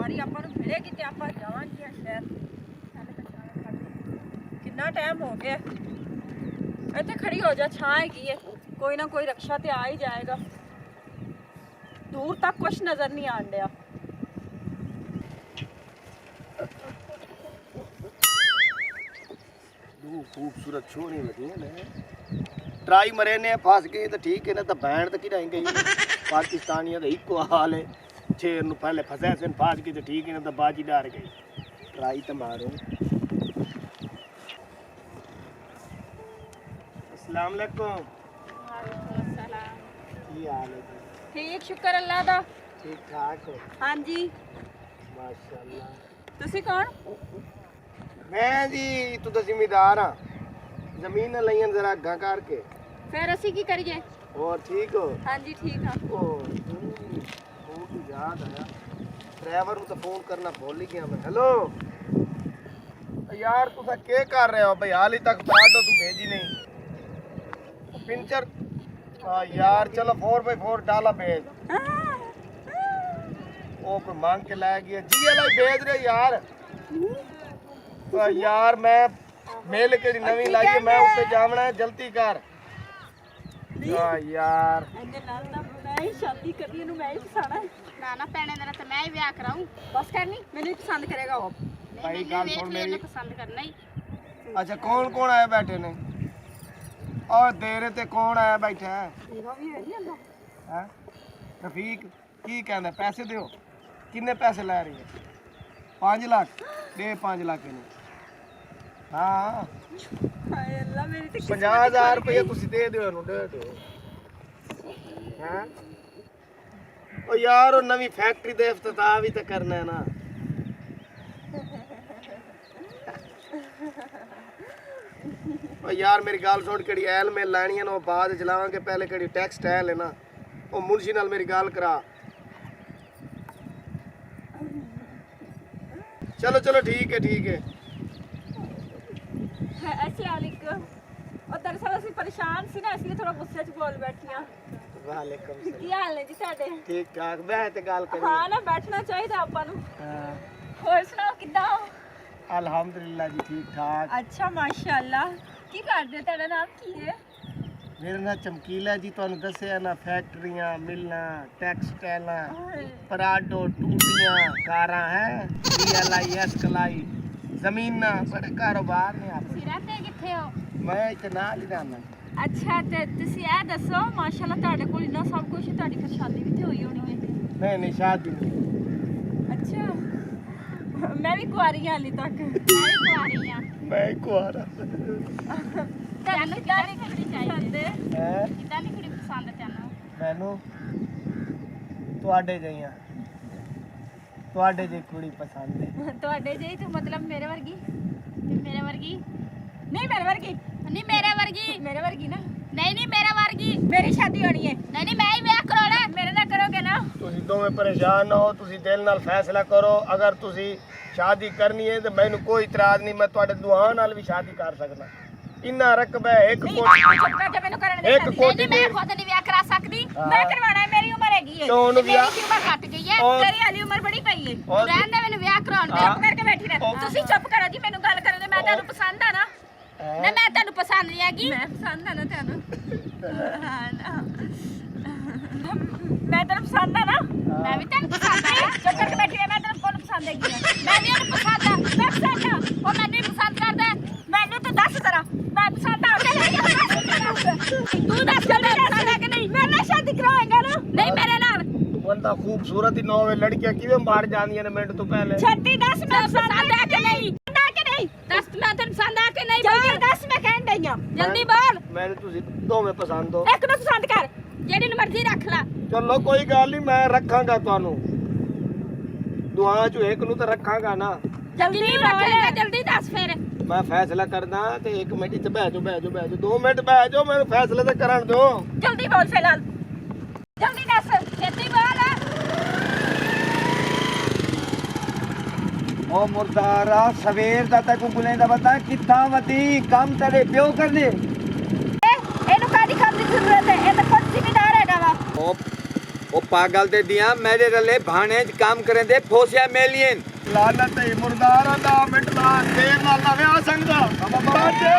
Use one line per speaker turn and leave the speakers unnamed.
ਸਵਾਰੀ ਆਪਾਂ ਨੂੰ ਮਿਲੇਗੀ ਤੇ ਆਪਾਂ ਜਾਵਾਂਗੇ ਸ਼ਹਿਰ। ਕਿੰਨਾ ਟਾਈਮ ਹੋ ਗਿਆ, ਇੱਥੇ ਖੜੀ ਹੋ ਜਾ, ਛਾਂ ਹੈਗੀ ਹੈ, ਕੋਈ ਨਾ ਕੋਈ ਰਕਸ਼ਾ ਤੇ ਆ ਹੀ ਜਾਏਗਾ। दूर तक कुछ नजर नहीं आन दिया।
खूबसूरत छोरी लगी है ट्राई मरे ने फस गई तो ठीक है ना तो बैंड तो की रहेंगे पाकिस्तानियों का इको हाल है। शेर नु पहले फंसा से फस गई तो ठीक है ना तो बाजी डर गई। ट्राई तो मारो। अस्सलाम वालेकुम। की हाल है?
ठीक शुक्र अल्लाह दा।
ठीक ठाक हो?
हाँ जी।
माशाअल्लाह।
तुसी कौन?
मैं जी तू तो जिम्मेदार हाँ, जमीन लईन जरा अग्गा करके।
फिर असी की करिए?
और ठीक हो?
हाँ जी ठीक हाँ।
याद आया ड्राइवर को तो फोन करना भूल ही गया मैं। हेलो यार तुसा क्या कर रहे हो भाई? हाल ही तक बता दो, तू भेजी नहीं पिंचर। यार चलो 4x4 डाला भेज। ओ कोई मांग के लाया गया जी वाला भेज रहे यार। यार मैं मेल के नवी लाई है, मैं उससे जावना है, जल्दी कर। यार
मैं ही शादी करनी है, मैं ही फसाना है ना ना पैने देना तो मैं ही ब्याह कराऊं। बस करनी मैंने ही पसंद करेगा वो।
भाई गाल सुन मेरी।
पसंद करना ही।
अच्छा कौन कौन आया बैठे ने? और तेरे ते कौन आया बैठा है?
देखो भी है नहीं अंदर।
हैं रफीक की कहंदा पैसे दियो? कितने पैसे ले रही है? 5 लाख दे 5 लाख ने। हाँ
हाय अल्लाह मेरी तो
50,000 रुपये तुसी दे दियो नु दे दियो। हैं ओ यार ओ नवी फैक्ट्री दे इफ्तिताह भी तो करना है ना। ओ यार मेरी गाल सुन, केड़ी एल में लानी है ना बाद चलावांगे, पहले केड़ी टेक्सटाइल है ना ओ मुंशी नाल मेरी गाल करा। चलो चलो ठीक है ठीक है।
अस्सलाम वालेकुम। और दरअसल ਅਸੀਂ परेशान ਸੀ ना, इसलिए थोड़ा गुस्से ਚ बोल बैठी हां।
वालेकुम सलाम।
ਕੀ ਹਾਲ ਹੈ ਜੀ ਤੁਹਾਡੇ?
ठीक ठाक बह ते गाल करी।
ਹਾਂ ਨਾ ਬੈਠਣਾ ਚਾਹੀਦਾ ਆਪਾਂ ਨੂੰ।
हां
ਹੋਰ ਸੁਣਾਓ ਕਿੱਦਾਂ ਹੋ?
अल्हम्दुलिल्लाह जी ठीक ठाक।
ਅੱਛਾ ਮਾਸ਼ਾਅੱਲਾ। ਕੀ ਕਰਦੇ? ਤੁਹਾਡਾ ਨਾਮ ਕੀ ਹੈ?
मेरा नाम चमकीला जी, तुहानू दस्सिया ना फैक्ट्रियां मिलना टैक्सटाइलां पराडो टूटियां कारां हैं DLIS कलाई जमीनां बड़े कारोबार ने आप।
ਤੁਸੀਂ ਰਹਿੰਦੇ ਕਿੱਥੇ ਹੋ?
मैं इत्थे नाल ही रहना।
ਅੱਛਾ ਤੇ ਤੁਸੀਂ ਇਹ ਦੱਸੋ ਮਾਸ਼ਾਅੱਲਾ ਤੁਹਾਡੇ ਕੋਲ ਇੰਨਾ ਸਭ ਕੁਝ, ਤੁਹਾਡੀ ਫਿਰ ਸ਼ਾਦੀ ਵੀ ਤੇ ਹੋਈ ਹੋਣੀ ਹੈ।
नहीं शादी नहीं।
ਅੱਛਾ ਮੈਂ ਵੀ ਕੁਆਰੀ ਹਾਂ ਹਾਲੇ ਤੱਕ। ਮੈਂ ਵੀ ਕੁਆਰੀ ਹਾਂ।
मैं कुआरा
ਤੁਹਾਨੂੰ ਕਿੱਦਾਂ ਦੀ ਕੁੜੀ ਚਾਹੀਦੀ ਹੈ?
है
ਕਿੱਦਾਂ ਦੀ ਕੁੜੀ ਪਸੰਦ ਹੈ ਤੁਹਾਨੂੰ?
मैनू तुहाडे जइयां तुहाडे जे कुड़ी पसंद है।
ਤੁਹਾਡੇ ਜਿਹੀ ਤੂੰ ਮਤਲਬ ਮੇਰੇ ਵਰਗੀ? ਮੇਰੇ ਵਰਗੀ? ਨਹੀਂ ਮੇਰੇ ਵਰਗੀ ਨਹੀਂ, ਮੇਰੇ ਵਰਗੀ। ਮੇਰੇ ਵਰਗੀ ਨਾ? ਨਹੀਂ ਨਹੀਂ ਮੇਰੇ ਵਰਗੀ। ਮੇਰੀ ਸ਼ਾਦੀ ਹੋਣੀ ਹੈ। ਨਹੀਂ ਨਹੀਂ ਮੈਂ ਹੀ ਵਿਆਹ ਕਰਾਉਣਾ। ਮੇਰੇ ਨਾਲ ਕਰੋਗੇ ਨਾ?
ਤੁਸੀਂ ਦੋਵੇਂ ਪਰੇਸ਼ਾਨ ਨਾ ਹੋ, ਤੁਸੀਂ ਦਿਲ ਨਾਲ ਫੈਸਲਾ ਕਰੋ। ਅਗਰ ਤੁਸੀਂ ਸ਼ਾਦੀ ਕਰਨੀ ਹੈ ਤੇ ਮੈਨੂੰ ਕੋਈ ਇਤਰਾਜ਼ ਨਹੀਂ, ਮੈਂ ਤੁਹਾਡੇ ਦੁਆ ਨਾਲ ਵੀ ਸ਼ਾਦੀ ਕਰ ਸਕਦਾ। ਇੰਨਾ ਰਕਬਾ ਹੈ ਇੱਕ ਕੋਟੀ।
ਚੁੱਪ ਕਰਕੇ ਮੈਨੂੰ ਕਰਨ ਦੇ।
ਇੱਕ ਕੋਟੀ
ਮੈਂ ਖੁਦ ਨਹੀਂ ਵਿਆਹ ਕਰਾ ਸਕਦੀ। ਮੈਂ ਕਰਵਾਉਣਾ ਹੈ, ਮੇਰੀ ਉਮਰ ਹੈਗੀ ਹੈ।
ਕਿਉਂ ਉਹਨੂੰ ਵਿਆਹ?
ਮੇਰੀ ਉਮਰ ਘੱਟ ਗਈ ਹੈ, ਤੇਰੀ ਵਾਲੀ ਉਮਰ ਬੜੀ ਪਈ ਹੈ। ਰਹਿਣ ਦੇ ਮੈਨੂੰ ਵਿਆਹ ਕਰਾਉਣ ਦੇ। ਚੁੱਪ ਕਰਕੇ ਬੈਠੀ ਰਹਿ। ਤੁਸੀਂ ਚੁੱਪ ਕਰੋ ਜੀ, ਮੈਨੂੰ ਗੱਲ ਕਰਨ ਦੇ। ਮੈਂ ਤੁਹਾਨੂੰ ਪਸੰਦ ਆ ਨਾ? ਨਾ ਮੈਂ ਤੁਹਾਨੂੰ ਪਸੰਦ ਨਹੀਂ ਹੈਗੀ। ਮੈਂ ਪਸੰਦ ਆ ਨਾ ਤੁਹਾਨੂੰ? ਹਾਂ ਨਾ ਮੈਂ ਤੈਨੂੰ ਪਸੰਦ ਆ ਨਾ? ਮੈਂ ਵੀ ਤੈਨੂੰ ਪਸੰਦ ਆ। ਚੁੱਪ ਕਰਕੇ ਬੈਠੀ ਰਹਿ। ਮੈਂ ਤੈਨੂੰ ਕੋਲ ਪਸੰਦ ਹੈਗੀ ਆ? ਮੈਂ ਵੀ ਉਹਨੂੰ ਪਸੰਦ ਆ। ਮੈਂ ਪਸੰਦ ਆ, ਉਹ ਮੈਨੂੰ ਵੀ ਪਸੰਦ ਕਰਦਾ। ਮੈਨੂੰ ਤੂੰ ਦੱਸ ਜ਼ਰਾ, ਮੈਂ ਪਸੰਦ ਆ ਤੂੰ ਦੱਸ ਮੈਂ ਪਸੰਦ ਆ ਕਿ ਨਹੀਂ? ਮੇਰੇ ਨਾਲ ਸ਼ਾਦੀ ਕਰਾਏਗਾ ਨਾ? ਨਹੀਂ ਮੇਰੇ ਨਾਲ।
ਬੰਦਾ ਖੂਬਸੂਰਤ ਹੀ ਨਾ ਹੋਵੇ, ਲੜਕੀਆਂ ਕਿਵੇਂ ਮਾਰ ਜਾਂਦੀਆਂ ਨੇ ਮਿੰਟ ਤੋਂ ਪਹਿਲੇ।
ਛੱਤੀ ਦੱਸ ਮੈਂ ਪਸੰਦ ਆ ਕਿ ਨਹੀਂ? ਪਸੰਦ ਆ ਕਿ ਨਹੀਂ? ਦੱਸ ਮੈਂ ਤੈਨੂੰ ਪਸੰਦ ਆ ਕਿ ਨਹੀਂ? ਜਲਦੀ ਦੱਸ, ਮੈਂ ਕਹਿਣ ਡਈ ਆ। ਜਲਦੀ ਬੋਲ।
ਮੈਨੂੰ ਤੁਸੀਂ ਦੋਵੇਂ ਪਸੰਦ ਹੋ।
ਇੱਕ ਨੂੰ ਪਸੰਦ ਕਰ, ਜਿਹੜੀ ਨੂੰ ਮਰਜ਼ੀ ਰੱਖ ਲੈ।
ਚਲੋ ਕੋਈ ਗੱਲ ਨਹੀਂ, ਮੈਂ ਰੱਖਾਂਗਾ ਤੁਹਾਨੂੰ ਦੁਆ ਚੋਂ ਇੱਕ ਨੂੰ ਤਾਂ ਰੱਖਾਂਗਾ ਨਾ।
ਜਲਦੀ ਰੱਖੇਗਾ, ਜਲਦੀ ਦੱਸ ਫਿਰ।
ਮੈਂ ਫੈਸਲਾ ਕਰਦਾ ਤੇ 1 ਮਿੰਟ ਇੱਥੇ ਬਹਿ ਜਾਓ 2 ਮਿੰਟ ਬਹਿ ਜਾਓ, ਮੈਨੂੰ ਫੈਸਲਾ ਤਾਂ ਕਰਨ ਦਿਓ।
ਜਲਦੀ ਬੋਲ ਫਿਲਹਾਲ, ਜਲਦੀ ਦੱਸ, ਛੇਤੀ ਬੋਲ।
ओ मुर्दारा सवेर दा तक बुलेंदा बता कित्था वती काम तेरे प्यो करने।
ਇਹਨੂੰ ਕਾਦੀ ਕੰਮ ਦੀ ਜ਼ਰੂਰਤ ਹੈ? ਇਹ ਤਾਂ ਖੁਦ ਜ਼ਿੰਮੇਦਾਰ ਹੈਗਾ ਵਾ।
ओ
ਉਹ ਪਾਗਲ ਦੇ ਦੀਆਂ ਮੇਰੇ ਰਲੇ ਭਾਣੇ 'ਚ ਕੰਮ ਕਰਨ ਦੇ ਫੋਸਿਆ ਮੇਲੀਅਨ
ਲਾਨਤ ਹੈ ਮੁਰਦਾਰਾ ਦਾ ਮਿੰਟ ਲਾ ਦੇਰ ਨਾਲ ਨਾ ਵਿਆਹ ਸੰਗਾ ਬਾਜੇ